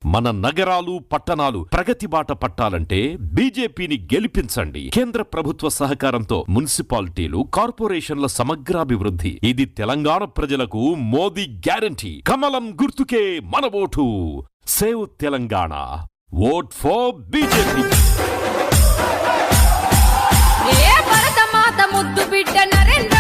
మన నగరాలు పట్టణాలు ప్రగతి బాట పట్టాలంటే బీజేపీని గెలిపించండి. కేంద్ర ప్రభుత్వ సహకారంతో మున్సిపాలిటీలు, కార్పొరేషన్ల సమగ్రాభివృద్ధి. ఇది తెలంగాణ ప్రజలకు మోదీ గ్యారంటీ. కమలం గుర్తుకే మన ఓటు. Save Telangana. Vote for BJP. ఏ భరత మాత ముద్దు బిడ్డ నరేంద్ర